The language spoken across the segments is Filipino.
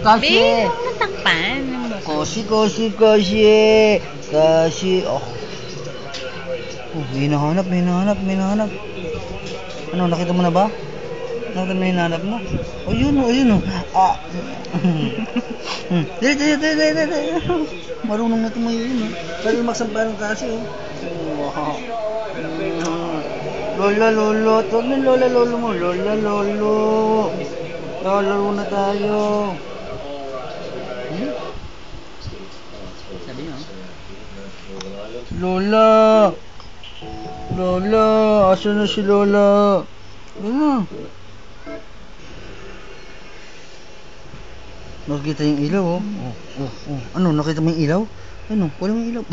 Kasi. Huwag mo takpan. Kasi. Oh. Oh, may hinahanap. Ano, nakita mo na ba? Nakita mo na hinahanap mo? Oh, yun. Ah. Dali. Marunong na tumayo yun. Pwede magsampahan ng kasi, oh. Wow. Lolo. Huwag na lolo mo. Lolo. Laro na tayo. Sabi niyo, Lola, asan na si Lola? Lola. Nakita yung ilaw, oh. Ano, nakita mo yung ilaw? Ano, wala mo yung ilaw.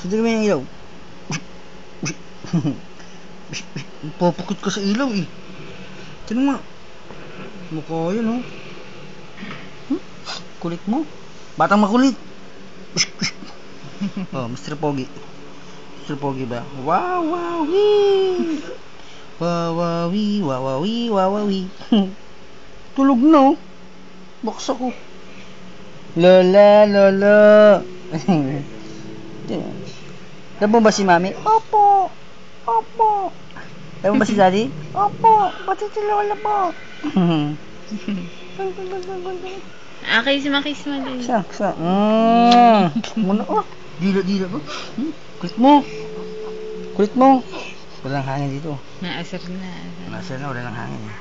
Sadali mo yung ilaw. Papakit ka sa ilaw, eh. Tinan mo. Mukha yun, oh. Kulit mo. Batang makulit. Oh, Mr. Pogi ba? Wee! Wawawi. Tulog na, oh. Baksa ko. Lola. Labo ba si Mami? Opo. Labo ba si Daddy? Opo. Ba't si Lola po? Kiss mo din. Sa. Muna, oh. Dila ko. Kulit mo. Walang hangin dito. Naasar na. Nasa na, wala ng hangin.